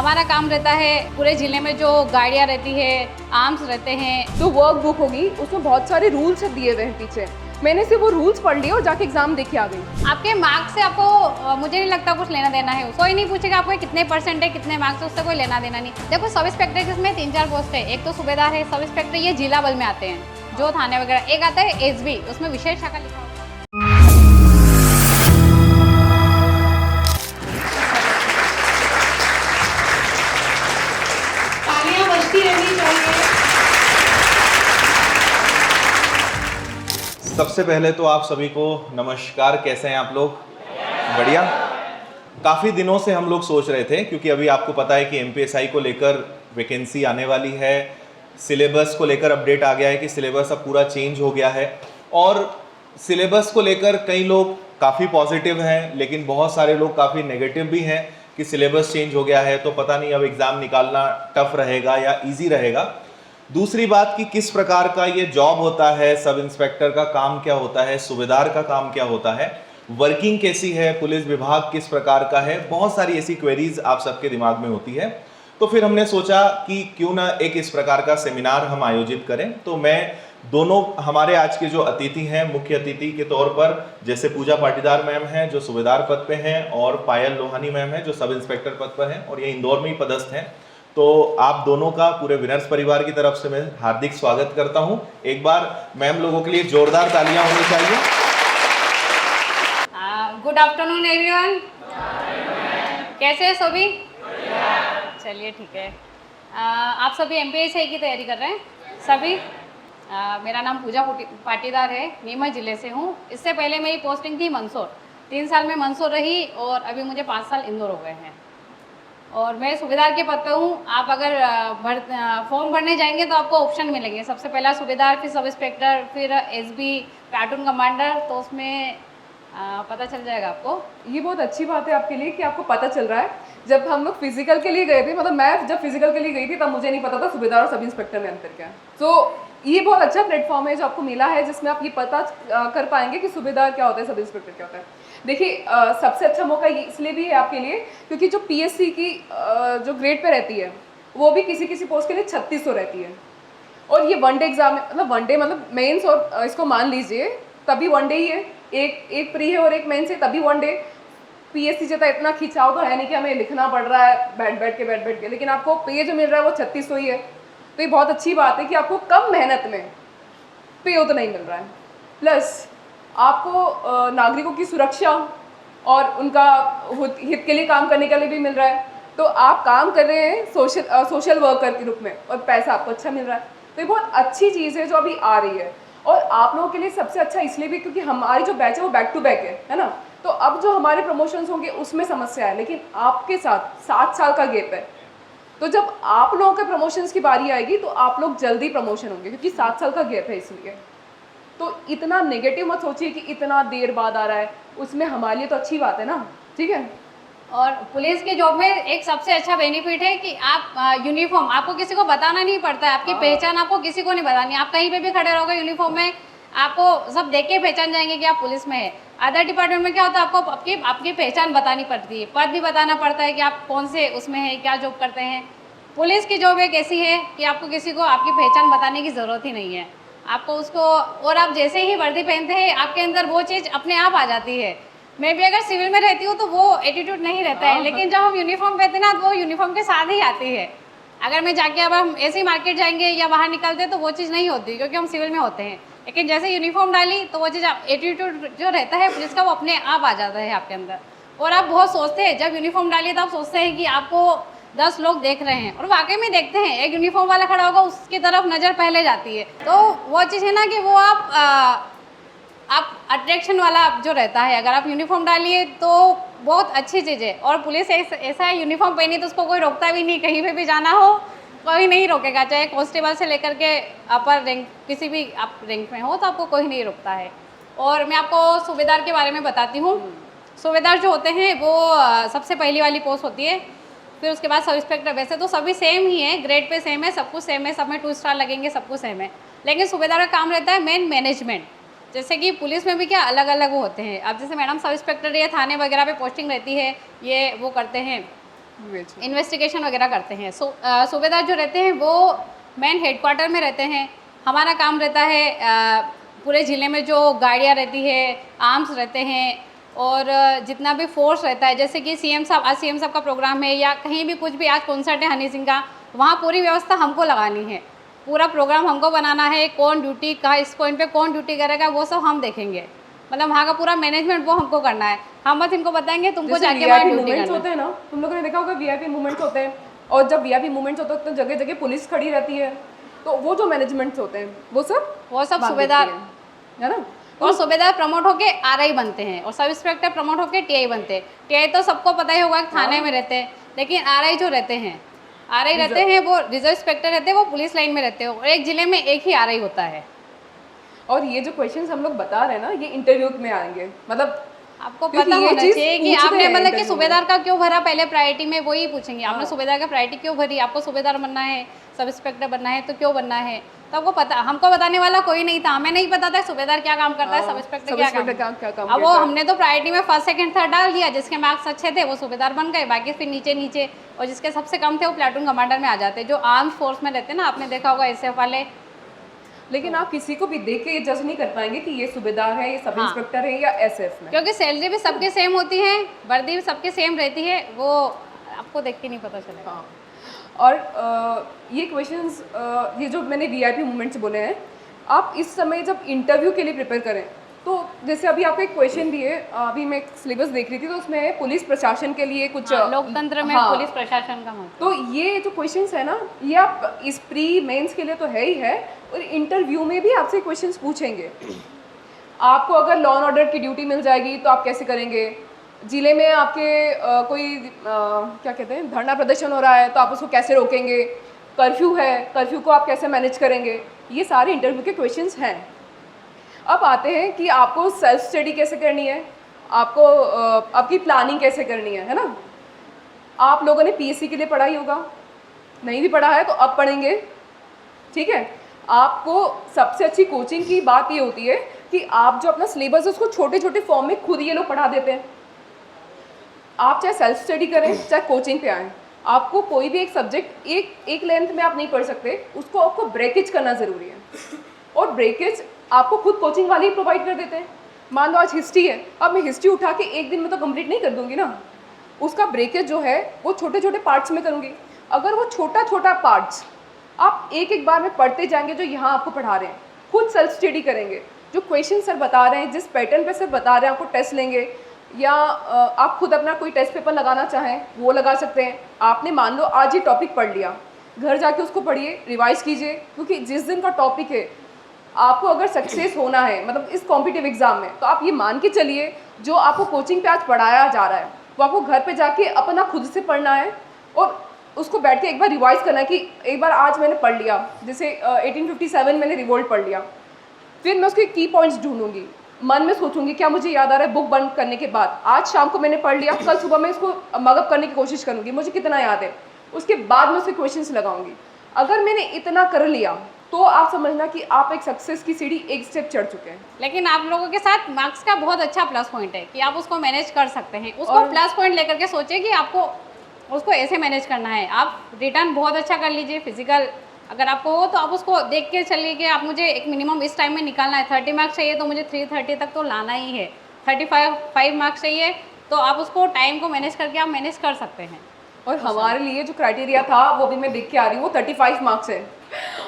हमारा काम रहता है पूरे ज़िले में जो गाड़ियाँ रहती है, आर्म्स रहते हैं। जो वर्क बुक होगी उसमें बहुत सारे रूल्स दिए हुए हैं पीछे, मैंने सिर्फ वो रूल्स पढ़ लिए और जाके एग्जाम देके आ गई। आपके मार्क्स से आपको मुझे नहीं लगता कुछ लेना देना है। कोई नहीं पूछेगा आपको कितने परसेंट है, कितने मार्क्स है, उससे कोई लेना देना नहीं। देखो सब इंस्पेक्टर जिसमें 3-4 पोस्ट है, एक तो सूबेदार है, सब इंस्पेक्टर ये जिला बल में आते हैं जो थाने वगैरह, एक आता है एसबी, उसमें विशेष शाखा लिखा होता है। तालियां बजती रहनी चाहिए। सबसे पहले तो आप सभी को नमस्कार। कैसे हैं आप लोग? बढ़िया। काफ़ी दिनों से हम लोग सोच रहे थे, क्योंकि अभी आपको पता है कि एमपीएसआई को लेकर वैकेंसी आने वाली है, सिलेबस को लेकर अपडेट आ गया है कि सिलेबस अब पूरा चेंज हो गया है। और सिलेबस को लेकर कई लोग काफ़ी पॉजिटिव हैं, लेकिन बहुत सारे लोग काफ़ी नेगेटिव भी हैं कि सिलेबस चेंज हो गया है तो पता नहीं अब एग्ज़ाम निकालना टफ रहेगा या ईजी रहेगा। दूसरी बात कि किस प्रकार का ये जॉब होता है, सब इंस्पेक्टर का काम क्या होता है, सूबेदार का काम क्या होता है, वर्किंग कैसी है, पुलिस विभाग किस प्रकार का है, बहुत सारी ऐसी क्वेरीज आप सबके दिमाग में होती है। तो फिर हमने सोचा कि क्यों ना एक इस प्रकार का सेमिनार हम आयोजित करें। तो मैं दोनों हमारे आज के जो अतिथि हैं, मुख्य अतिथि के तौर पर जैसे पूजा पाटीदार मैम हैं जो सूबेदार पद पे हैं, और पायल लोहानी मैम हैं जो सब इंस्पेक्टर पद पर हैं और ये इंदौर में ही पदस्थ हैं। तो आप दोनों का पूरे विनर्स परिवार की तरफ से मैं हार्दिक स्वागत करता हूं। एक बार मैम लोगों के लिए जोरदार तालियां होनी चाहिए। Good afternoon everyone. कैसे हैं सभी? चलिए ठीक है। आप सभी एमपीएसआई की तैयारी कर रहे हैं सभी? मेरा नाम पूजा पाटीदार है, नीमच जिले से हूँ। इससे पहले मेरी पोस्टिंग थी मंदसौर, 3 साल में मंदसौर रही और अभी मुझे 5 साल इंदौर हो गए हैं और मैं सूबेदार के पद पे हूँ। आप अगर फॉर्म भरने जाएंगे तो आपको ऑप्शन मिलेंगे, सबसे पहला सूबेदार, फिर सब इंस्पेक्टर, फिर एसबी, प्लाटून कमांडर। तो उसमें पता चल जाएगा आपको। ये बहुत अच्छी बात है आपके लिए कि आपको पता चल रहा है। जब हम लोग फिजिकल के लिए गए थे, मतलब मैं जब फिजिकल के लिए गई थी तब मुझे नहीं पता था सूबेदार और सब इंस्पेक्टर में अंतर क्या है। तो ये बहुत अच्छा प्लेटफॉर्म है जो आपको मिला है, जिसमें आप ये पता कर पाएंगे कि सूबेदार क्या होता है, सब इंस्पेक्टर क्या होता है। देखिए सबसे अच्छा मौका ये इसलिए भी है आपके लिए क्योंकि जो पीएससी की जो ग्रेड पे रहती है वो भी किसी किसी पोस्ट के लिए 3600 रहती है। और ये वनडे एग्जाम है, मतलब वनडे मतलब मेंस और इसको मान लीजिए तभी वनडे ही है, एक प्री है और एक मेंस है तभी वनडे। पीएससी जैसा इतना खिंचाव तो है नहीं कि हमें लिखना पड़ रहा है बैठ के, लेकिन आपको पे जो मिल रहा है वो 3600 ही है। तो ये बहुत अच्छी बात है कि आपको कम मेहनत में पे उतना ही मिल रहा है, प्लस आपको नागरिकों की सुरक्षा और उनका हित के लिए काम करने के लिए भी मिल रहा है। तो आप काम कर रहे हैं सोशल वर्कर के रूप में और पैसा आपको अच्छा मिल रहा है। तो ये बहुत अच्छी चीज़ है जो अभी आ रही है। और आप लोगों के लिए सबसे अच्छा इसलिए भी क्योंकि हमारी जो बैच है वो बैक टू बैक है ना। तो अब जो हमारे प्रमोशंस होंगे उसमें समस्या है, लेकिन आपके साथ 7 साल का गैप है। तो जब आप लोगों के प्रमोशंस की बारी आएगी तो आप लोग जल्दी प्रमोशन होंगे क्योंकि 7 साल का गैप है इसलिए। तो इतना नेगेटिव मत सोचिए कि इतना देर बाद आ रहा है, उसमें हमारे लिए तो अच्छी बात है ना, ठीक है। और पुलिस की जॉब में एक सबसे अच्छा बेनिफिट है कि आप यूनिफॉर्म, आपको किसी को बताना नहीं पड़ता है, आपकी पहचान आपको किसी को नहीं बतानी। आप कहीं पे भी खड़े रहोगे यूनिफॉर्म में, आपको सब देख के पहचान जाएंगे कि आप पुलिस में है। अदर डिपार्टमेंट में क्या होता है, आपको आपकी पहचान बतानी पड़ती है, पद भी बताना पड़ता है कि आप कौन से उसमें है, क्या जॉब करते हैं। पुलिस की जॉब एक ऐसी है कि आपको किसी को आपकी पहचान बताने की ज़रूरत ही नहीं है, आपको उसको, और आप जैसे ही वर्दी पहनते हैं आपके अंदर वो चीज़ अपने आप आ जाती है। मैं भी अगर सिविल में रहती हूँ तो वो एटीट्यूड नहीं रहता है, लेकिन जब हम यूनिफॉर्म पहनते हैं ना तो वो यूनिफॉर्म के साथ ही आती है। अगर मैं जाके अब हम ऐसे ही मार्केट जाएंगे या बाहर निकलते तो वो चीज़ नहीं होती क्योंकि हम सिविल में होते हैं। लेकिन जैसे यूनिफॉर्म डाली तो वो चीज़, एटीट्यूड जो रहता है पुलिस का, वो अपने आप आ जाता है आपके अंदर। और आप बहुत सोचते हैं, जब यूनिफॉर्म डालिए तो आप सोचते हैं कि आपको 10 लोग देख रहे हैं, और वाकई में देखते हैं। एक यूनिफॉर्म वाला खड़ा होगा उसकी तरफ नज़र पहले जाती है। तो वो चीज़ है ना कि वो आप अट्रैक्शन वाला जो रहता है, अगर आप यूनिफॉर्म डालिए तो बहुत अच्छी चीज़ है। और पुलिस ऐसा है, यूनिफॉर्म पहनी तो उसको कोई रोकता भी नहीं, कहीं पे भी जाना हो कोई नहीं रोकेगा, चाहे कांस्टेबल से लेकर के अपर रैंक, किसी भी आप रैंक में हो तो आपको कोई नहीं रोकता है। और मैं आपको सूबेदार के बारे में बताती हूँ। सूबेदार जो होते हैं वो सबसे पहली वाली पोस्ट होती है, फिर उसके बाद सब इंस्पेक्टर। वैसे तो सभी सेम ही है, ग्रेड पे सेम है, सब कुछ सेम है, सब में 2 स्टार लगेंगे, सब कुछ सेम है। लेकिन सूबेदार का काम रहता है मेन मैनेजमेंट। जैसे कि पुलिस में भी क्या अलग अलग वो होते हैं। अब जैसे मैडम सब इंस्पेक्टर या थाने वगैरह पे पोस्टिंग रहती है, ये वो करते हैं इन्वेस्टिगेशन वगैरह करते हैं। सूबेदार जो रहते हैं वो मेन हेडक्वार्टर में रहते हैं। हमारा काम रहता है पूरे ज़िले में जो गाड़ियाँ रहती है, आर्म्स रहते हैं और जितना भी फोर्स रहता है, जैसे कि सीएम साहब, आज सीएम साहब का प्रोग्राम है या कहीं भी कुछ भी आज कॉन्सर्ट है हनी सिंह का, वहाँ पूरी व्यवस्था हमको लगानी है, पूरा प्रोग्राम हमको बनाना है। कौन ड्यूटी कहाँ, इस पॉइंट पे कौन ड्यूटी करेगा वो सब हम देखेंगे। मतलब वहाँ का पूरा मैनेजमेंट वो हमको करना है। हम बस इनको बताएंगे तुमको जाके वहाँ ड्यूटी करना होते हैं ना, तुम लोगों ने देखा होगा वीआईपी मूवमेंट्स होते हैं, और जब वीआईपी मूवमेंट्स होते हैं तो जगह जगह पुलिस खड़ी रहती है, तो वो जो मैनेजमेंट्स होते हैं वो सब सूबेदार है ना। और सूबेदार प्रमोट होके आरआई बनते हैं और सब इंस्पेक्टर प्रमोट होके टीआई बनते हैं। टीआई तो सबको पता ही होगा कि थाने में रहते हैं, लेकिन आरआई जो रहते हैं, आरआई रहते हैं वो रिजर्व इंस्पेक्टर रहते हैं, वो पुलिस लाइन में रहते हैं और एक जिले में एक ही आरआई होता है। और ये जो क्वेश्चंस हम लोग बता रहे हैं ना, ये इंटरव्यू में आएंगे, मतलब आपको पता होना चाहिए कि आपने मतलब कि सूबेदार का क्यों भरा, पहले प्रायोरिटी में वही पूछेंगे। आपने सूबेदार का प्रायोरिटी क्यों भरी, आपको सूबेदार बनना है, सब इंस्पेक्टर बनना है, तो क्यों बनना है। तो आपको पता, हमको बताने वाला कोई नहीं था, हमें नहीं पता था सूबेदार क्या काम करता है, सब इंस्पेक्टर क्या काम। अब वो हमने तो प्रायोरिटी में फर्स्ट सेकंड थर्ड डाल दिया, जिसके मार्क्स अच्छे थे वो सूबेदार बन गए, बाकी फिर नीचे नीचे, और जिसके सबसे कम थे वो प्लाटून कमांडर में आ जाते, जो आर्म फोर्स में रहते हैं ना, आपने देखा होगा एसएफ वाले। लेकिन आप किसी को भी देख के ये जज नहीं कर पाएंगे कि ये सूबेदार है, ये सब इंस्पेक्टर है या एसएफ में, क्योंकि सैलरी भी सबके सेम होती है, वर्दी भी सबके सेम रहती है, वो आपको देख के नहीं पता चलेगा। हाँ। और ये क्वेश्चंस, ये जो मैंने वीआईपी मूवमेंट्स बोले हैं, आप इस समय जब इंटरव्यू के लिए प्रिपेयर करें, तो जैसे अभी आपको एक क्वेश्चन दिए, अभी मैं सिलेबस देख रही थी, तो उसमें पुलिस प्रशासन के लिए कुछ लोकतंत्र में पुलिस प्रशासन का महत्व, तो ये जो क्वेश्चंस है ना, ये आप इस प्री मेंस के लिए तो है ही है, और इंटरव्यू में भी आपसे क्वेश्चंस पूछेंगे। आपको अगर लॉ एंड ऑर्डर की ड्यूटी मिल जाएगी तो आप कैसे करेंगे, जिले में आपके कोई क्या कहते हैं धरना प्रदर्शन हो रहा है तो आप उसको कैसे रोकेंगे, कर्फ्यू है, कर्फ्यू को आप कैसे मैनेज करेंगे, ये सारे इंटरव्यू के क्वेश्चंस हैं। अब आते हैं कि आपको सेल्फ स्टडी कैसे करनी है, आपको आपकी प्लानिंग कैसे करनी है ना। आप लोगों ने पीएससी के लिए पढ़ा ही होगा, नहीं भी पढ़ा है तो अब पढ़ेंगे, ठीक है। आपको सबसे अच्छी कोचिंग की बात ये होती है कि आप जो अपना सिलेबस है उसको छोटे छोटे फॉर्म में खुद ये लोग पढ़ा देते हैं। आप चाहे सेल्फ स्टडी करें चाहे कोचिंग पे आएँ, आपको कोई भी एक सब्जेक्ट एक लेंथ में आप नहीं पढ़ सकते, उसको आपको ब्रेकेज करना ज़रूरी है, और ब्रेकेज आपको खुद कोचिंग वाले ही प्रोवाइड कर देते हैं। मान लो आज हिस्ट्री है, अब मैं हिस्ट्री उठा के एक दिन में तो कंप्लीट नहीं कर दूंगी ना, उसका ब्रेकेज जो है वो छोटे छोटे पार्ट्स में करूँगी। अगर वो छोटा छोटा पार्ट्स आप एक एक बार में पढ़ते जाएंगे, जो यहाँ आपको पढ़ा रहे हैं, खुद सेल्फ स्टडी करेंगे, जो क्वेश्चन सर बता रहे हैं, जिस पैटर्न पे सर बता रहे हैं, आपको टेस्ट लेंगे, या आप खुद अपना कोई टेस्ट पेपर लगाना चाहें वो लगा सकते हैं। आपने मान लो आज ये टॉपिक पढ़ लिया, घर जाके उसको पढ़िए, रिवाइज कीजिए, क्योंकि जिस दिन का टॉपिक है आपको अगर सक्सेस होना है, मतलब इस कॉम्पिटिटिव एग्जाम में, तो आप ये मान के चलिए जो आपको कोचिंग पे आज पढ़ाया जा रहा है वो आपको घर पे जाके अपना खुद से पढ़ना है, और उसको बैठ के एक बार रिवाइज करना है कि एक बार आज मैंने पढ़ लिया, जैसे 1857 मैंने रिवोल्ट पढ़ लिया, फिर मैं उसके की पॉइंट्स ढूंढूंगी, मन में सोचूंगी क्या मुझे याद आ रहा है बुक बंद करने के बाद, आज शाम को मैंने पढ़ लिया, कल सुबह मैं इसको मगअप करने की कोशिश करूंगी, मुझे कितना याद है, उसके बाद मैं उसके क्वेश्चंस लगाऊंगी। अगर मैंने इतना कर लिया तो आप समझना कि आप एक सक्सेस की सीढ़ी एक स्टेप चढ़ चुके हैं। लेकिन आप लोगों के साथ मार्क्स का बहुत अच्छा प्लस पॉइंट है कि आप उसको मैनेज कर सकते हैं, उसको प्लस पॉइंट लेकर के सोचिए कि आपको उसको ऐसे मैनेज करना है। आप रिटर्न बहुत अच्छा कर लीजिए, फिजिकल अगर आपको हो तो आप उसको देख के चलिए कि आप मुझे एक मिनिमम इस टाइम में निकालना है, 30 मार्क्स चाहिए तो मुझे 330 तक तो लाना ही है, 35 मार्क्स चाहिए तो आप उसको टाइम को मैनेज करके आप मैनेज कर सकते हैं। और हमारे लिए जो क्राइटेरिया था वो भी मैं देख के आ रही हूँ, वो 35 मार्क्स है।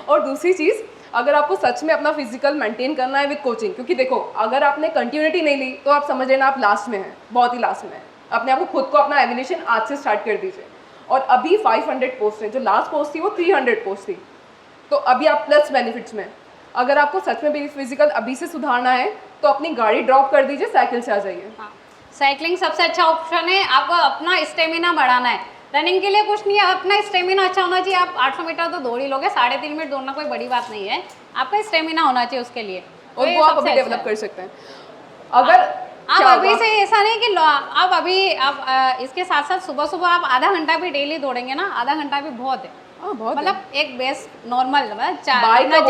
और दूसरी चीज़, अगर आपको सच में अपना फिजिकल मेंटेन करना है विद कोचिंग, क्योंकि देखो अगर आपने कंटिन्यूटी नहीं ली तो आप समझ लेना आप लास्ट में हैं, बहुत ही लास्ट में हैं। अपने आप को खुद को अपना एविनेशन आज से स्टार्ट कर दीजिए। और अभी 500 पोस्ट हैं, जो लास्ट पोस्ट थी वो 300 पोस्ट थी, तो अभी आप प्लस बेनिफिट्स में। अगर आपको सच में भी फिजिकल अभी से सुधारना है तो अपनी गाड़ी ड्रॉप कर दीजिए, साइकिल से आ जाइए। हाँ, साइकिलिंग सबसे अच्छा ऑप्शन है। आपको अपना स्टेमिना बढ़ाना है, रनिंग के लिए कुछ नहीं है, अपना स्टेमिना अच्छा होना चाहिए। आप 800 मीटर तो दौड़ ही लोगे, 3.5 मिनट दौड़ना कोई बड़ी बात नहीं है, आपका स्टेमिना होना चाहिए उसके लिए, और वो आप अभी डेवलप कर सकते हैं। अगर आप अभी से ऐसा नहीं कि आप अभी आप इसके साथ साथ सुबह सुबह आप आधा घंटा भी डेली दौड़ेंगे ना, आधा घंटा भी बहुत है। हाँ, बहुत मतलब एक बेस नॉर्मल बाइक का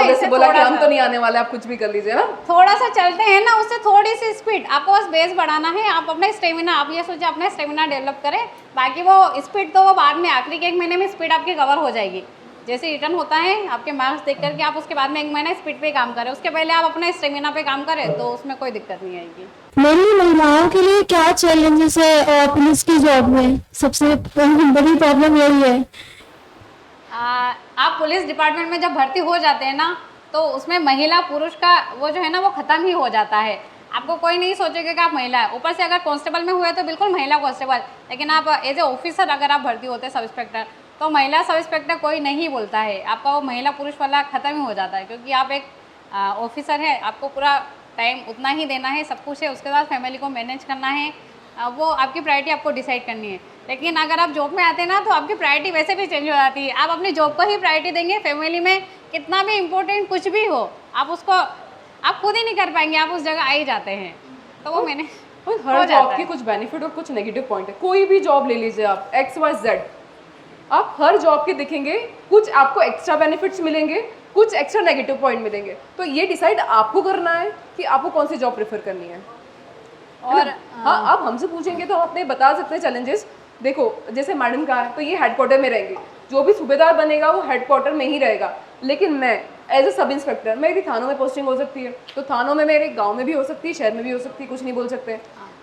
जैसे बोला कि हम तो नहीं आने वाले, आप कुछ भी कर लीजिए ना। थोड़ा सा चलते हैं ना, उससे थोड़ी सी स्पीड आपको बस बेस बढ़ाना है। आप अपना स्टेमिना, आप ये सोचिए अपना स्टेमिना डेवलप करें, बाकी वो स्पीड तो वो बाद में, आखिरी के 1 महीने में स्पीड आपकी कवर हो जाएगी। जैसे रिटर्न होता है आपके मार्क्स देख करके, आप उसके बाद में 1 महीना स्पीड पे काम करें, उसके पहले आप अपना स्टेमिना पे काम करें तो उसमें कोई दिक्कत नहीं आएगी। मेनली महिलाओं के लिए क्या चैलेंजेस है पुलिस की जॉब में? सबसे बड़ी प्रॉब्लम यही है। आप पुलिस डिपार्टमेंट में जब भर्ती हो जाते हैं ना, तो उसमें महिला पुरुष का वो जो है ना वो ख़त्म ही हो जाता है। आपको कोई नहीं सोचेगा कि आप महिला है। ऊपर से अगर कांस्टेबल में हुए तो बिल्कुल महिला कांस्टेबल, लेकिन आप एज ए ऑफिसर अगर आप भर्ती होते हैं सब इंस्पेक्टर, तो महिला सब इंस्पेक्टर कोई नहीं बोलता है, आपका वो महिला पुरुष वाला ख़त्म ही हो जाता है। क्योंकि आप एक ऑफिसर है, आपको पूरा टाइम उतना ही देना है, सब कुछ है, उसके बाद फैमिली को मैनेज करना है, वो आपकी प्रायोरिटी आपको डिसाइड करनी है। लेकिन अगर आप जॉब में आते हैं ना, तो आपकी प्रायोरिटी वैसे भी चेंज हो जाती है। आप अपनी जॉब को ही प्रायोरिटी देंगे, फैमिली में कितना भी इम्पोर्टेंट कुछ भी हो, आप उसको आप खुद ही नहीं कर पाएंगे, आप उस जगह आ ही जाते हैं। तो वो मैंने हर जॉब के कुछ बेनिफिट और कुछ नेगेटिव पॉइंट है। कोई भी जॉब ले लीजिए आप, XYZ, आप हर जॉब के देखेंगे, कुछ आपको एक्स्ट्रा बेनिफिट्स मिलेंगे, कुछ एक्स्ट्रा नेगेटिव पॉइंट मिलेंगे। तो ये डिसाइड आपको करना है कि आपको कौन सी जॉब प्रेफर करनी है। और हाँ, आप हमसे पूछेंगे तो हम अपने बता सकते हैं चैलेंजेस। देखो, जैसे मैडम का है तो ये हेडक्वार्टर में रहेंगे, जो भी सूबेदार बनेगा वो हेडक्वार्टर में ही रहेगा। लेकिन मैं एज ए सब इंस्पेक्टर, मेरी थानों में पोस्टिंग हो सकती है, तो थानों में मेरे गांव में भी हो सकती है, शहर में भी हो सकती है, कुछ नहीं बोल सकते।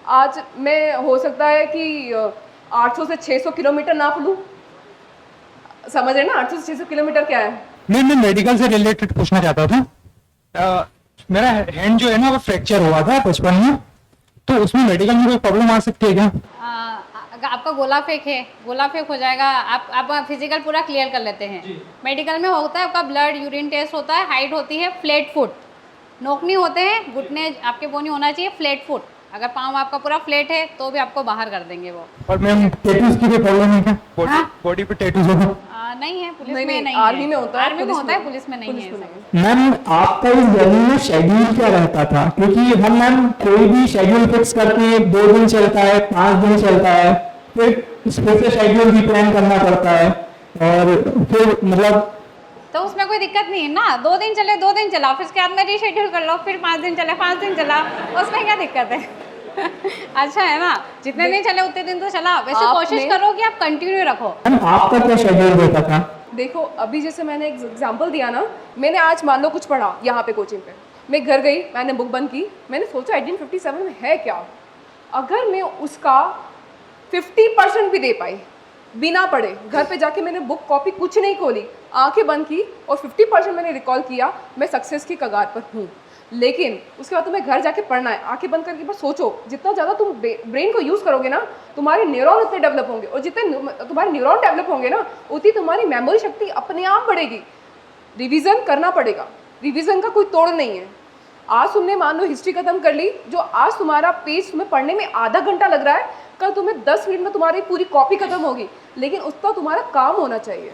आज मैं हो सकता है कि 800 से 600 किलोमीटर नाप लूँ, समझ रहे ना 800 से 600 किलोमीटर क्या है। नहीं, मैं मेडिकल से रिलेटेड पूछना चाहता था। मेरा हैंड जो है ना वो फ्रैक्चर हुआ था बचपन में, तो उसमें मेडिकल में कोई प्रॉब्लम आ सकती है क्या? अगर आपका गोला फेंक है, गोला फेंक हो जाएगा, आप फिजिकल पूरा क्लियर कर लेते हैं। मेडिकल में होता है आपका ब्लड यूरिन टेस्ट होता है, हाइट होती है, फ्लैट फुट, नोकनी होते हैं, घुटने आपके वो नहीं होना चाहिए, फ्लैट फुट। अगर पाँव आपका पूरा फ्लैट है तो भी आपको बाहर कर देंगे वो। और मैम टैटूज की भी प्रॉब्लम है क्या? हाँ? बॉडी पे टैटूज होगा? नहीं है, पुलिस नहीं, में नहीं, नहीं आर्मी है। में होता है, आर्मी में पुलिस होता है, में पुलिस में नहीं पुलिस है में ऐसा। नहीं है। मैम आपका इस जर्नी में शेड्यूल क्या रहता था? क्योंकि हम मैम कोई भी शेड्यूल फिक्स करके 2 दिन चलता है, 5 दिन चलता है, फिर इसमें से शेड्यूल भी प्लान करना पड़ता है, और फिर मतलब तो उसमें कोई दिक्कत नहीं है ना, 2 दिन चले 2 दिन चलाओ, फिर उसके बाद में रीशेड्यूल कर लो, फिर 5 दिन चले 5 दिन चलाओ, उसमें क्या दिक्कत है? अच्छा है ना, जितने दिन चले उतने दिन तो चलाओ। वैसे कोशिश करो कि आप कंटिन्यू रखो। मैम आपका क्या शेड्यूल रहता था? देखो, अभी जैसे मैंने एक एग्जांपल दिया ना, मैंने आज मान लो कुछ पढ़ा यहाँ पे कोचिंग पे, मैं घर गई, मैंने बुक बंद की, मैंने सोचा 1857 में है क्या। अगर मैं उसका 50% भी दे पाई बिना पढ़े, घर पे जाके मैंने बुक कॉपी कुछ नहीं खोली, आंखें बंद की और 50% मैंने रिकॉल किया, मैं सक्सेस की कगार पर हूँ। लेकिन उसके बाद तुम्हें घर जाके पढ़ना है, आंखें बंद करके बस सोचो, जितना ज़्यादा तुम ब्रेन को यूज़ करोगे ना, तुम्हारे न्यूरॉन उतने डेवलप होंगे, और जितने तुम्हारे न्यूरॉन डेवलप होंगे ना, उतनी तुम्हारी मेमोरी शक्ति अपने आप बढ़ेगी। रिवीजन करना पड़ेगा, रिवीजन का कोई तोड़ नहीं है। आज तुमने मान लो हिस्ट्री खत्म कर ली, जो आज तुम्हारा पेज तुम्हें पढ़ने में आधा घंटा लग रहा है, कल तुम्हें 10 मिनट में तुम्हारी पूरी कॉपी खत्म होगी, लेकिन उसका तुम्हारा काम होना चाहिए।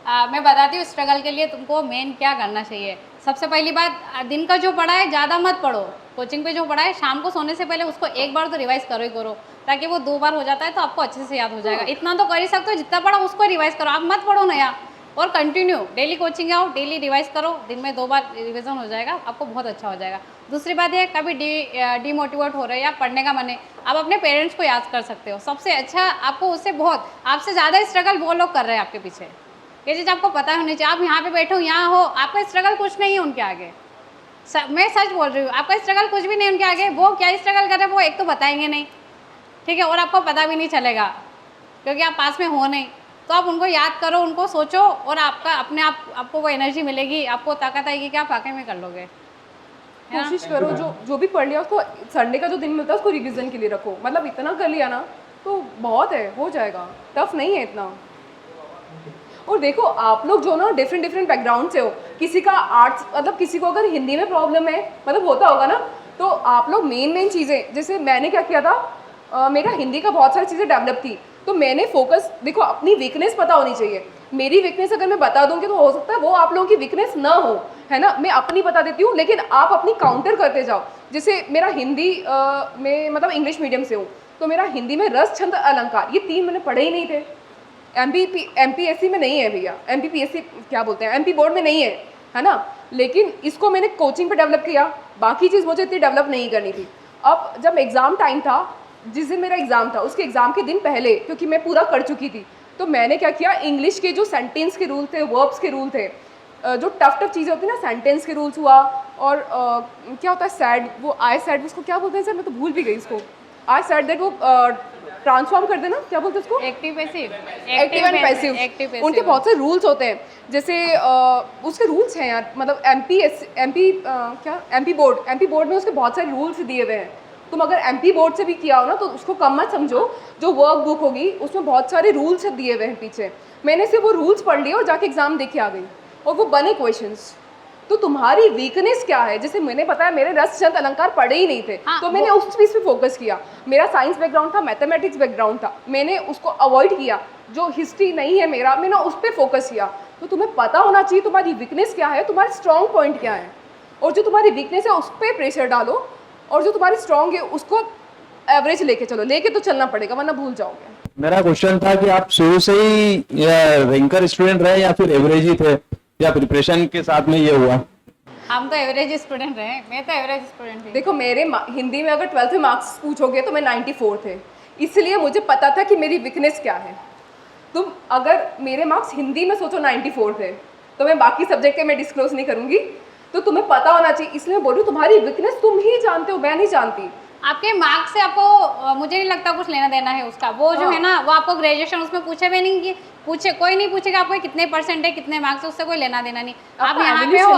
मैं बताती हूँ स्ट्रगल के लिए तुमको मेन क्या करना चाहिए। सबसे पहली बात, दिन का जो पढ़ा है ज़्यादा मत पढ़ो, कोचिंग पे जो पढ़ा है शाम को सोने से पहले उसको एक बार तो रिवाइज करो ही करो, ताकि वो 2 बार हो जाता है तो आपको अच्छे से याद हो जाएगा। इतना तो कर ही सकते हो, जितना पढ़ा उसको रिवाइज करो, आप मत पढ़ो नया। और कंटिन्यू डेली कोचिंग आओ, डेली रिवाइज करो, दिन में 2 बार रिविजन हो जाएगा, आपको बहुत अच्छा हो जाएगा। दूसरी बात ये, कभी डीमोटिवेट हो रहे हैं या पढ़ने का मन है, आप अपने पेरेंट्स को याद कर सकते हो। सबसे अच्छा आपको उससे बहुत, आपसे ज़्यादा स्ट्रगल वो लोग कर रहे हैं आपके पीछे, ये चीज़ आपको पता होनी चाहिए। आप यहाँ पे बैठो, यहाँ हो, आपका स्ट्रगल कुछ नहीं है उनके आगे। मैं सच बोल रही हूँ, आपका स्ट्रगल कुछ भी नहीं उनके आगे। वो क्या स्ट्रगल कर रहे हैं वो एक तो बताएंगे नहीं, ठीक है, और आपको पता भी नहीं चलेगा क्योंकि आप पास में हो नहीं। तो आप उनको याद करो, उनको सोचो, और आपका अपने आप आपको वो एनर्जी मिलेगी, आपको ताकत आएगी कि आप वाकई में कर लोगे। कोशिश करो जो भी पढ़ लिया उसको संडे का जो दिन मिलता है उसको रिवीजन के लिए रखो। मतलब इतना कर लिया ना तो बहुत है, हो जाएगा, टफ नहीं है इतना। और देखो, आप लोग जो ना डिफरेंट बैकग्राउंड से हो, किसी का आर्ट्स, मतलब किसी को अगर हिंदी में प्रॉब्लम है, मतलब होता होगा ना, तो आप लोग मेन चीज़ें, जैसे मैंने क्या किया था, मेरा हिंदी का बहुत सारी चीज़ें डेवलप थी, तो मैंने फोकस, देखो अपनी वीकनेस पता होनी चाहिए। मेरी वीकनेस अगर मैं बता दूंगी तो हो सकता है वो आप लोगों की वीकनेस ना हो, है ना। मैं अपनी बता देती हूँ, लेकिन आप अपनी काउंटर करते जाओ। जैसे मेरा हिंदी में, मतलब इंग्लिश मीडियम से हूँ, तो मेरा हिंदी में रस, छंद, अलंकार, ये 3 मैंने पढ़े ही नहीं थे, MPSC में नहीं है भैया, MPPSC क्या बोलते हैं, MP बोर्ड में नहीं है ना। लेकिन इसको मैंने कोचिंग पे डेवलप किया, बाकी चीज़ मुझे इतनी डेवलप नहीं करनी थी। अब जब एग्ज़ाम टाइम था, जिस दिन मेरा एग्ज़ाम था उसके एग्ज़ाम के दिन पहले, क्योंकि मैं पूरा कर चुकी थी, तो मैंने क्या किया, इंग्लिश के जो सेंटेंस के रूल थे, वर्ब्स के रूल थे, जो टफ चीज़ें होती हैं ना, सेंटेंस के रूल्स हुआ, और क्या होता है सैड, वो आई सैड, उसको क्या बोलते हैं सर, मैं तो भूल भी गई इसको, आई सैड दैट, वो ट्रांसफॉर्म कर देना, क्या बोलते हैं उसको, active passive, active and passive, उनके बहुत से रूल्स होते हैं। जैसे उसके रूल्स हैं यार, मतलब MP बोर्ड में उसके बहुत सारे रूल्स दिए हुए हैं। तुम अगर MP बोर्ड से भी किया हो ना तो उसको कम मत समझो, जो वर्क बुक होगी उसमें बहुत सारे रूल्स दिए हुए हैं पीछे। मैंने सिर्फ वो रूल्स पढ़ लिए और जाके एग्जाम दे के आ गई, और वो बने क्वेश्चंस। तो तुम्हारी वीकनेस क्या है, जैसे मैंने बताया मेरे रस चंद अलंकार पढ़े ही नहीं थे, तो मैंने उस चीज़ पे फोकस किया। मेरा साइंस बैकग्राउंड था, मैथमेटिक्स बैकग्राउंड था, मैंने उसको अवॉइड किया। जो हिस्ट्री नहीं है मेरा, मैंने उस पर फोकस किया। तो तुम्हें पता होना चाहिए तुम्हारी वीकनेस क्या है, तुम्हारा स्ट्रॉन्ग पॉइंट क्या है, और जो तुम्हारी वीकनेस है उस पर प्रेशर डालो, और जो तुम्हारी स्ट्रॉन्ग है उसको एवरेज लेके चलो, लेके तो चलना पड़ेगा वरना भूल जाओगे। मेरा क्वेश्चन था कि आप शुरू से ही रैंकर स्टूडेंट रहे या फिर एवरेज ही थे, या प्रिपरेशन के साथ में ये हुआ? हम तो एवरेज स्टूडेंट रहे, मैं तो एवरेज स्टूडेंट थी। देखो मेरे हिंदी में अगर 12th में मार्क्स पूछोगे तो मैं 94 थे, इसलिए मुझे पता था कि मेरी वीकनेस क्या है। तुम अगर मेरे मार्क्स हिंदी में सोचो 94 थे, तो मैं बाकी सब्जेक्ट के मैं डिस्क्लोज नहीं करूँगी, तो तुम्हें पता होना चाहिए, इसलिए मैं बोल रही हूँ तुम्हारी वीकनेस तुम ही जानते हो, मैं नहीं जानती। आपके मार्क्स से आपको मुझे नहीं लगता कुछ लेना देना है उसका, वो जो है ना वो आपको ग्रेजुएशन उसमें पूछे भी नहीं, कि पूछे कोई नहीं पूछेगा आपको कितने परसेंट है, कितने मार्क्स है, उससे कोई लेना देना नहीं। आप यहाँ पे हो,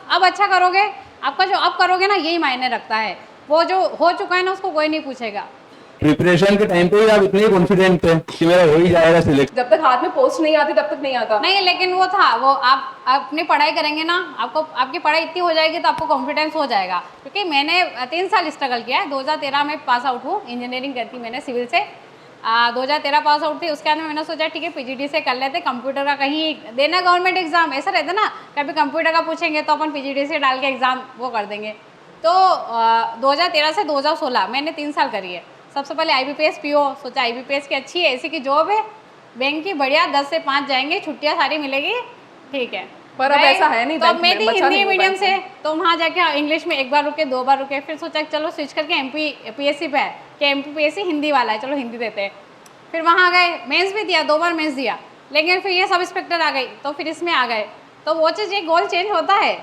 अब अच्छा करोगे, आपका जो अब करोगे ना यही मायने रखता है, वो जो हो चुका है ना उसको कोई नहीं पूछेगा। प्रिपरेशन के टाइम पे ही आप इतने कॉन्फिडेंट थे कि मेरा हो ही जाएगा सिलेक्ट? जब तक हाथ में पोस्ट नहीं आती तब तक नहीं आता। नहीं, लेकिन वो था, वो आप अपनी पढ़ाई करेंगे ना, आपको आपकी पढ़ाई इतनी हो जाएगी तो आपको कॉन्फिडेंस हो जाएगा। क्योंकि मैंने 3 साल स्ट्रगल किया है, 2013 में पास आउट हूँ, इंजीनियरिंग करती मैंने सिविल से, 2013 पास आउट थी। उसके बाद मैंने सोचा ठीक है PGD से कर लेते, कंप्यूटर का कहीं देना गवर्नमेंट एग्जाम, ऐसा रहता ना, कभी कंप्यूटर का पूछेंगे तो अपन PGD से डाल के एग्ज़ाम वो कर देंगे। तो 2013 से 2016 मैंने 3 साल करी है। सबसे पहले IBPS PO सोचा, IBPS की अच्छी है, ऐसी की जॉब है, बैंक की बढ़िया, 10 से 5 जाएंगे, छुट्टियाँ सारी मिलेगी, ठीक है। पर अब ऐसा है नहीं, तो मैं थी हिंदी मीडियम से, तो वहाँ जाके इंग्लिश में 1 बार रुके, 2 बार रुके, फिर सोचा चलो स्विच करके MPPSC पे है कि MPPSC हिंदी वाला है, चलो हिंदी देते हैं। फिर वहाँ गए, मेंस भी दिया, 2 बार मेंस दिया, लेकिन फिर ये सब इंस्पेक्टर आ गई, तो फिर इसमें आ गए। तो वो चीज़, ये गोल चेंज होता है,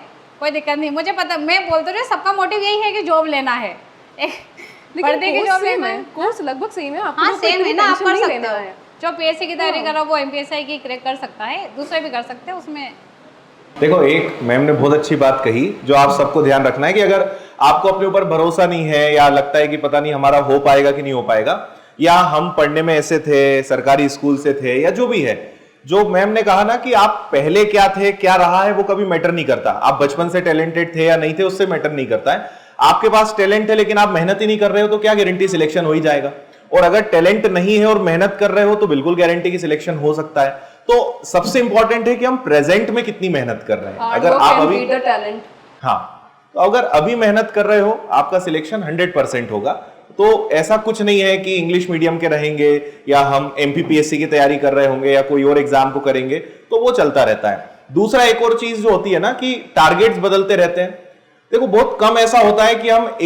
कोई दिक्कत नहीं, मुझे पता, मैं बोलते रही सबका मोटिव यही है कि जॉब लेना है, पर्दे की जॉब लेना है। कोर्स लगभग सेम है, आपको हाँ सेम है ना, आप कर सकते हो, है। जो PSC की तैयारी कर रहा हो वो MPSI की क्रैक कर सकता है, दूसरे भी कर सकते हैं उसमें। देखो, एक मैम ने बहुत अच्छी बात कही जो आप सबको ध्यान रखना है कि अगर आपको अपने ऊपर भरोसा नहीं है, या लगता है कि पता नहीं हमारा हो पाएगा कि नहीं हो पाएगा, या हम पढ़ने में ऐसे थे, सरकारी स्कूल से थे, या जो भी है, जो मैम ने कहा ना कि आप पहले क्या थे, क्या रहा है, वो कभी मैटर नहीं करता। आप बचपन से टैलेंटेड थे या नहीं थे, उससे मैटर नहीं करता है। आपके पास टैलेंट है लेकिन आप मेहनत ही नहीं कर रहे हो, तो क्या गारंटी सिलेक्शन हो ही जाएगा? और अगर टैलेंट नहीं है और मेहनत कर रहे हो तो बिल्कुल गारंटी की सिलेक्शन हो सकता है। तो सबसे इंपॉर्टेंट है कि हम प्रेजेंट में कितनी मेहनत कर रहे हैं। अगर आप अभी टैलेंट, हाँ, तो अगर अभी मेहनत कर रहे हो, आपका सिलेक्शन 100% होगा। तो ऐसा कुछ नहीं है कि इंग्लिश मीडियम के रहेंगे या हम MPPSC की तैयारी कर रहे होंगे या कोई और एग्जाम को करेंगे तो वो चलता रहता है। दूसरा, एक और चीज जो होती है ना कि टारगेट्स बदलते रहते हैं। देखो, बहुत कम ऐसा होता है कि हम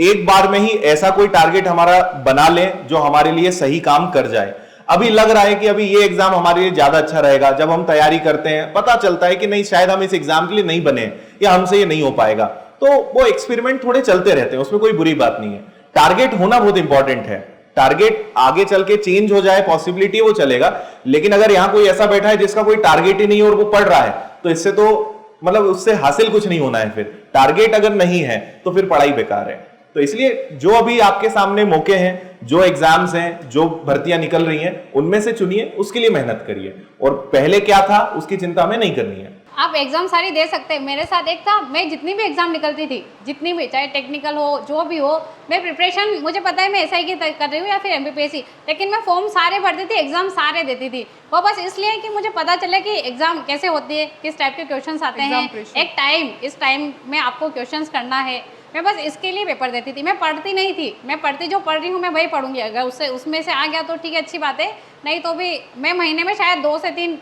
एक बार में ही ऐसा कोई टारगेट हमारा बना लें जो हमारे लिए सही काम कर जाए। अभी लग रहा है कि अभी ये एग्जाम हमारे लिए ज्यादा अच्छा रहेगा, जब हम तैयारी करते हैं पता चलता है कि नहीं, शायद हम इस एग्जाम के लिए नहीं बने या हमसे ये नहीं हो पाएगा। तो वो एक्सपेरिमेंट थोड़े चलते रहते हैं, उसमें कोई बुरी बात नहीं है। टारगेट होना बहुत इंपॉर्टेंट है। टारगेट आगे चल के चेंज हो जाए, पॉसिबिलिटी वो चलेगा, लेकिन अगर यहां कोई ऐसा बैठा है जिसका कोई टारगेट ही नहीं है और वो पढ़ रहा है, तो इससे तो मतलब उससे हासिल कुछ नहीं होना है। फिर टारगेट अगर नहीं है तो फिर पढ़ाई बेकार है। तो इसलिए जो अभी आपके सामने मौके हैं, जो एग्जाम्स हैं, जो भर्तियां निकल रही हैं, उनमें से चुनिए, उसके लिए मेहनत करिए, और पहले क्या था उसकी चिंता हमें नहीं करनी है। आप एग्जाम सारी दे सकते हैं। मेरे साथ एक था, मैं जितनी भी एग्जाम निकलती थी, जितनी भी, चाहे टेक्निकल हो, जो भी हो, मैं प्रिपरेशन, मुझे पता है मैं SI की कर रही हूँ या फिर MPPSC, लेकिन मैं फॉर्म सारे भरती थी, एग्जाम सारे देती थी। वो बस इसलिए कि मुझे पता चले कि एग्जाम कैसे होती है, किस टाइप के क्वेश्चंस आते हैं, एक टाइम, इस टाइम में आपको क्वेश्चंस करना है। मैं बस इसके लिए पेपर देती थी, मैं पढ़ती नहीं थी। मैं पढ़ती जो पढ़ रही हूँ मैं वही पढ़ूंगी, अगर उसमें से आ गया तो ठीक है, अच्छी बात है, नहीं तो भी मैं महीने में शायद 2 से 3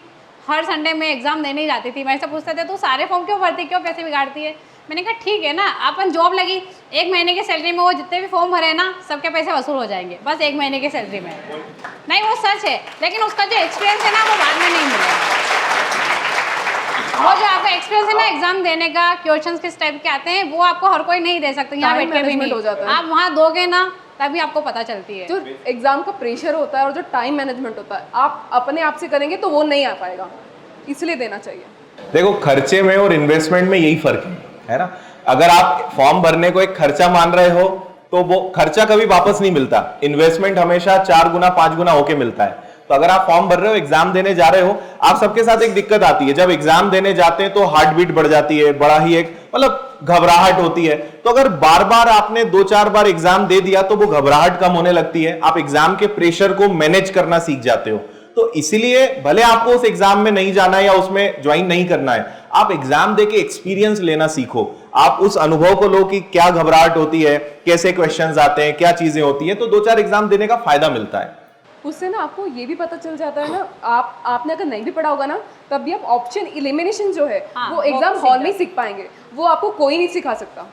हर संडे में एग्जाम देने ही जाती थी। मेरे से पूछते थे तू सारे फॉर्म क्यों भरती, क्यों पैसे बिगाड़ती है। मैंने कहा ठीक है ना, अपन जॉब लगी, 1 महीने की सैलरी में वो जितने भी फॉर्म भरे ना सबके पैसे वसूल हो जाएंगे, बस 1 महीने की सैलरी में। नहीं वो सच है, लेकिन उसका जो एक्सपीरियंस है ना वो बाद में नहीं मिलेगा। वो जो आपका एक्सपीरियंस है ना एग्जाम देने का, क्वेश्चंस किस टाइप के आते हैं वो आपको हर कोई नहीं दे सकता, यहाँ बैठ के भी नहीं। हो जाता है। आप वहाँ दोगे ना तभी आपको पता चलती है। जो एग्जाम का प्रेशर होता है और जो टाइम मैनेजमेंट होता है, आप अपने आप से करेंगे तो वो नहीं आ पाएगा, इसलिए देना चाहिए। देखो खर्चे में और इन्वेस्टमेंट में यही फर्क है ना। अगर आप फॉर्म भरने को एक खर्चा मान रहे हो तो वो खर्चा कभी वापस नहीं मिलता, इन्वेस्टमेंट हमेशा 4 गुना 5 गुना होके मिलता है। तो अगर आप फॉर्म भर रहे हो, एग्जाम देने जा रहे हो, आप सबके साथ एक दिक्कत आती है, जब एग्जाम देने जाते हैं तो हार्ट बीट बढ़ जाती है, बड़ा ही एक मतलब घबराहट होती है। तो अगर बार बार आपने 2-4 बार एग्जाम दे दिया तो वो घबराहट कम होने लगती है, आप एग्जाम के प्रेशर को मैनेज करना सीख जाते हो। तो इसीलिए भले आपको उस एग्जाम में नहीं जाना है या उसमें ज्वाइन नहीं करना है, आप एग्जाम देके एक्सपीरियंस लेना सीखो, आप उस अनुभव को लो कि क्या घबराहट होती है, कैसे क्वेश्चंस आते हैं, क्या चीजें होती हैं। तो 2-4 एग्जाम देने का फायदा मिलता है। उससे ना आपको ये भी पता चल जाता है ना, आपने अगर नहीं भी पढ़ा होगा ना तब भी आप ऑप्शन इलिमिनेशन जो है हाँ, वो एग्जाम हॉल में सीख पाएंगे, वो आपको कोई नहीं सिखा सकता।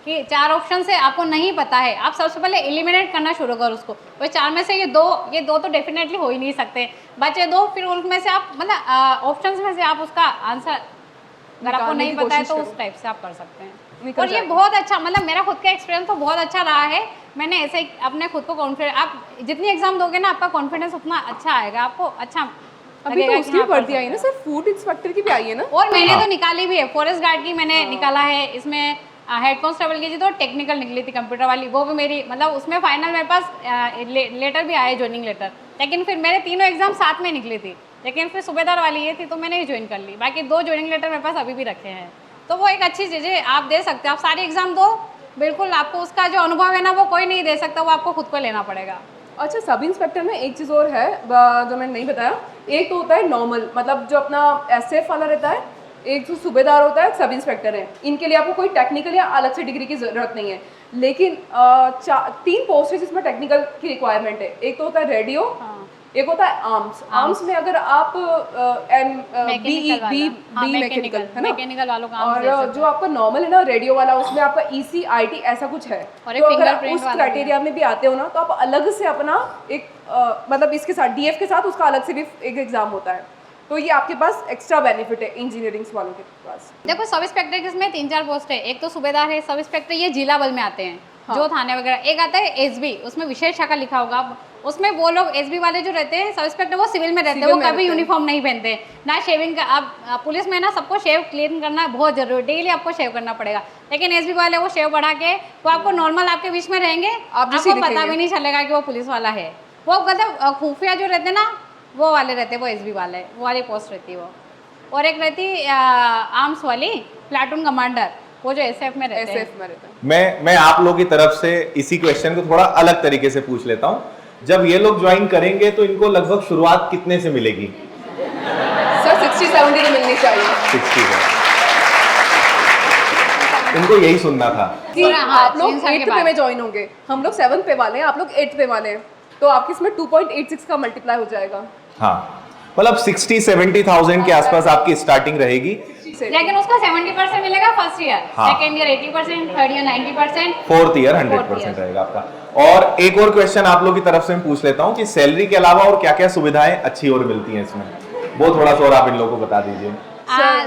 कि 4 ऑप्शन से आपको नहीं पता है, आप सबसे पहले एलिमिनेट करना शुरू करो उसको। वो 4 में से ये दो तो डेफिनेटली हो ही नहीं सकते, बचे 2, फिर उनमें से आप मतलब ऑप्शंस में से आप उसका आंसर अगर आपको नहीं पता है तो उस टाइप से आप कर सकते हैं। और ये बहुत अच्छा, मतलब मेरा खुद का एक्सपीरियंस तो बहुत अच्छा रहा है। मैंने ऐसे ही अपने खुद को कॉन्फिडेंस, आप जितनी एग्जाम दोगे ना आपका कॉन्फिडेंस उतना अच्छा आएगा, आपको अच्छा अभी तो लगेगा उसकी कि भी हाँ, भर्ती आई है ना सर, फूड इंस्पेक्टर की भी आई है ना। और मैंने तो निकाली भी है, फॉरेस्ट गार्ड की मैंने निकाला है, इसमें हेड कांस्टेबल की थी तो टेक्निकल निकली थी कंप्यूटर वाली, वो भी मेरी मतलब उसमें फाइनल मेरे पास लेटर भी आया ज्वाइनिंग लेटर, लेकिन फिर मेरे तीनों एग्जाम साथ में निकली थी, लेकिन फिर सूबेदार वाली ये थी तो मैंने ही ज्वाइन कर ली। बाकी 2 ज्वाइनिंग लेटर मेरे पास अभी भी रखे हैं। तो वो एक अच्छी चीज़ है, आप दे सकते हो, आप सारी एग्जाम दो, बिल्कुल आपको उसका जो अनुभव है ना वो कोई नहीं दे सकता, वो आपको खुद को लेना पड़ेगा। अच्छा, सब इंस्पेक्टर में एक चीज़ और है जो मैंने नहीं बताया, एक तो होता है नॉर्मल, मतलब जो अपना एसएफ वाला रहता है, एक जो सूबेदार होता है, सब इंस्पेक्टर है। इनके लिए आपको कोई टेक्निकल या अलग से डिग्री की ज़रूरत नहीं है, लेकिन 3 पोस्ट है जिसमें टेक्निकल की रिक्वायरमेंट है। एक तो होता है रेडियो, एक होता है आर्म्स में अगर आप मैकेनिकल है ना, मैकेनिकल वालों का और जो आपका नॉर्मल है ना रेडियो वाला, उसमें आपका EC IT ऐसा कुछ है। और एक तो अगर आप fingerprint उस वाला क्राइटेरिया में भी आते हो ना तो आप अलग से अपना एक मतलब इसके साथ DF के साथ उसका अलग से भी एक एग्जाम होता है। तो ये आपके पास एक्स्ट्रा बेनिफिट है इंजीनियरिंग वालों के पास। देखो सब इंस्पेक्टर के इसमें 3-4 पोस्ट है, एक तो सूबेदार है, सब इंस्पेक्टर ये जिला बल में आते हैं, जो थाने वगैरह। एक आता है SB, उसमें विशेष शाखा लिखा होगा, उसमें वो लोग SB वाले जो रहते हैं सब इंस्पेक्टर वो सिविल में रहते हैं, वो कभी यूनिफॉर्म नहीं पहनते ना, शेविंग का। अब पुलिस में ना सबको शेव क्लीन करना बहुत जरूरी है, डेली आपको शेव करना पड़ेगा, लेकिन SB वाले वो शेव बढ़ा के वो आपको नॉर्मल आपके बीच में रहेंगे, आपको पता भी नहीं चलेगा कि वो पुलिस वाला है। वो मतलब खुफिया जो रहते हैं ना वो वाले रहते हैं, वो SB वाले, वो वाली पोस्ट रहती है वो। और एक रहती आर्म्स वाली प्लाटून कमांडर, वो जो SF में रहते हैं। मैं आप लोगों की तरफ से इसी क्वेश्चन को थोड़ा अलग तरीके से पूछ लेता हूँ। जब ये लोग ज्वाइन करेंगे तो इनको लगभग शुरुआत कितने से मिलेगी? सर 60-70 तो मिलनी चाहिए। 60 है। इनको यही सुनना था कि हाँ, आप लोग 3 साल के 8th पे बाद। में ज्वाइन होंगे, हम लोग 7th पे वाले हैं, आप लोग 8th पे वाले हैं, तो आपके इसमें 2.86 का मल्टीप्लाई हो जाएगा। हाँ, मतलब 60-70,000 के आसपास आपकी स्टार्टिंग रहेगी। लेकिन उसका 70% मिलेगा फर्स्ट ईयर, हाँ। Second year 80%, third year 90%, 4th year 100% रहेगा आपका। और एक और क्वेश्चन आप लोगों की तरफ से मैं पूछ लेता हूँ कि सैलरी के अलावा और क्या क्या सुविधाएं अच्छी और मिलती हैं इसमें, वो थोड़ा सा और आप इन लोगों को बता दीजिए।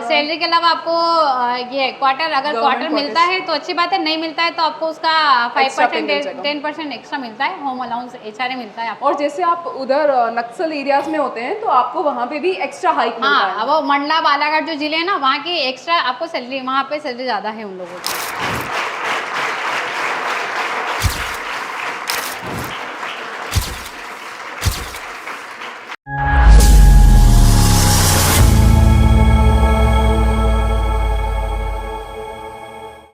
सैलरी के अलावा आपको ये क्वार्टर, अगर क्वार्टर मिलता है तो अच्छी बात है, नहीं मिलता है तो आपको उसका 5% 10% एक्स्ट्रा मिलता है, होम अलाउंस HRA मिलता है आपको। और जैसे आप उधर नक्सल एरियाज में होते हैं तो आपको वहाँ पे भी एक्स्ट्रा हाइक मिलता है। हाँ, वो मंडला बालाघाट जो जिले हैं ना वहाँ की एक्स्ट्रा आपको सैलरी, वहाँ पे सैलरी ज़्यादा है उन लोगों की।